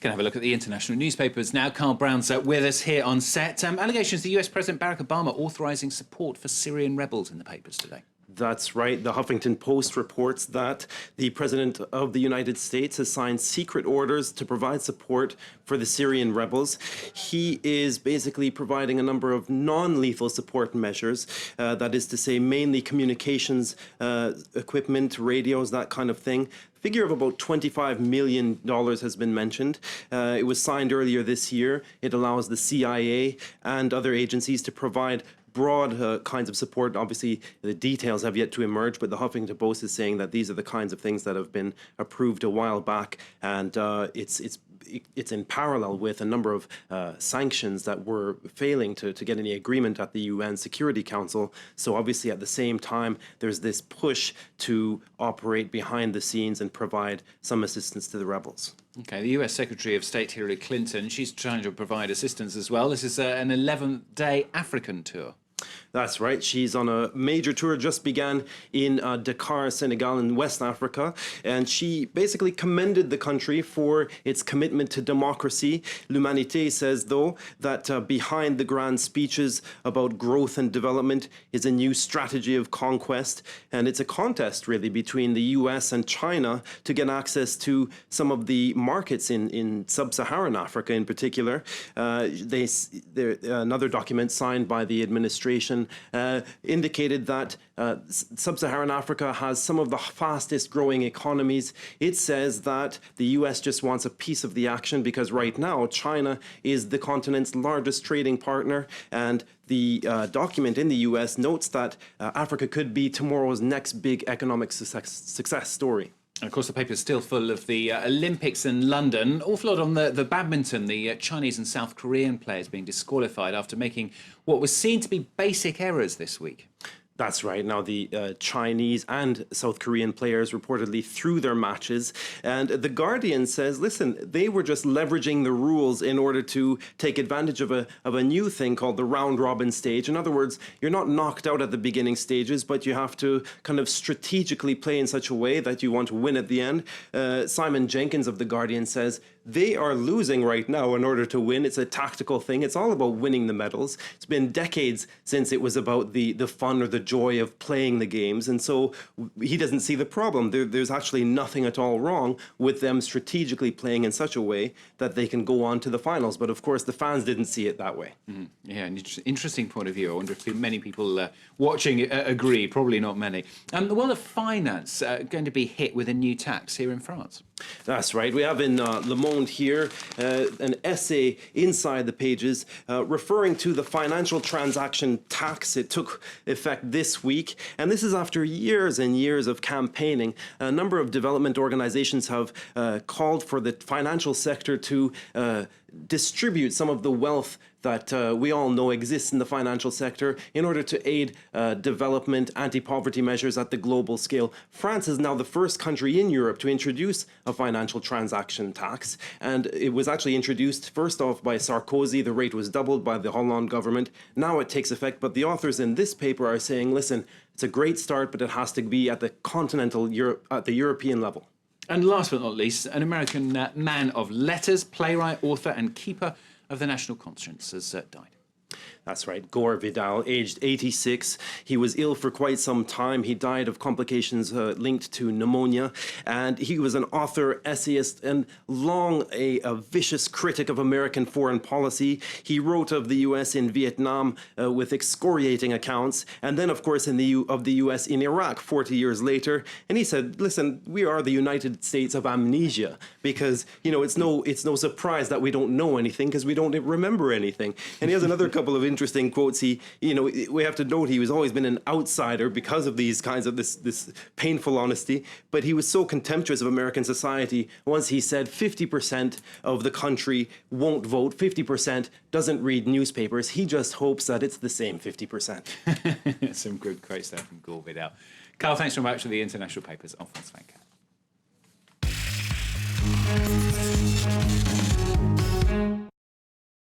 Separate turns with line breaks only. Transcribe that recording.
Going to have a look at the international newspapers now. Carl Brown's with us here on set. Allegations the US President Barack Obama authorising support for Syrian rebels in the papers today.
That's right. The Huffington Post reports that the President of the United States has signed secret orders to provide support for the Syrian rebels. He is basically providing a number of non-lethal support measures, that is to say mainly communications equipment, radios, that kind of thing. Figure of about $25 million has been mentioned. It was signed earlier this year. It allows the CIA and other agencies to provide broad kinds of support. Obviously, the details have yet to emerge, but the Huffington Post is saying that these are the kinds of things that have been approved a while back, and it's in parallel with a number of sanctions that were failing to get any agreement at the UN Security Council. So obviously at the same time, there's this push to operate behind the scenes and provide some assistance to the rebels.
Okay, the US Secretary of State Hillary Clinton, she's trying to provide assistance as well. This is an 11-day African tour.
That's right. She's on a major tour, just began in Dakar, Senegal, in West Africa. And she basically commended the country for its commitment to democracy. L'Humanité says, though, that behind the grand speeches about growth and development is a new strategy of conquest. And it's a contest, really, between the US and China to get access to some of the markets in sub-Saharan Africa in particular. Another document signed by the administration indicated that sub-Saharan Africa has some of the fastest growing economies. It says that the US just wants a piece of the action because right now China is the continent's largest trading partner, and the document in the US notes that Africa could be tomorrow's next big economic success story.
And of course, the paper's still full of the Olympics in London. Awful lot on the badminton, the Chinese and South Korean players being disqualified after making what was seen to be basic errors this week.
That's right. Now, the Chinese and South Korean players reportedly threw their matches. And The Guardian says, listen, they were just leveraging the rules in order to take advantage of a new thing called the round-robin stage. In other words, you're not knocked out at the beginning stages, but you have to kind of strategically play in such a way that you want to win at the end. Simon Jenkins of The Guardian says, they are losing right now in order to win. It's a tactical thing. It's all about winning the medals. It's been decades since it was about the fun or the joy of playing the games. And so he doesn't see the problem. There's actually nothing at all wrong with them strategically playing in such a way that they can go on to the finals. But of course, the fans didn't see it that way.
Mm-hmm. Yeah, an interesting point of view. I wonder if many people watching agree. Probably not many. The world of finance going to be hit with a new tax here in France.
That's right. We have in Le Monde here an essay inside the pages referring to the financial transaction tax. It took effect this week, and this is after years and years of campaigning. A number of development organizations have called for the financial sector to distribute some of the wealth that we all know exists in the financial sector in order to aid development, anti-poverty measures at the global scale. France is now the first country in Europe to introduce a financial transaction tax, and it was actually introduced first off by Sarkozy. The rate was doubled by the Hollande government. Now it takes effect, but the authors in this paper are saying, listen, it's a great start, but it has to be at the continental Europe, at the European level.
And last but not least, an American man of letters, playwright, author and keeper of the national conscience has died.
That's right, Gore Vidal, aged 86. He was ill for quite some time. He died of complications linked to pneumonia. And he was an author, essayist, and long a vicious critic of American foreign policy. He wrote of the U.S. in Vietnam with excoriating accounts. And then, of course, of the U.S. in Iraq 40 years later. And he said, listen, we are the United States of amnesia. Because, you know, it's no surprise that we don't know anything because we don't remember anything. And he has another couple of interesting quotes. We have to note he was always been an outsider because of these kinds of this painful honesty, but he was so contemptuous of American society. Once he said 50% of the country won't vote, 50% doesn't read newspapers. He just hopes that it's the same 50%.
Some good quotes there from Gore Vidal. Carl, thanks very much for the international papers on France 24.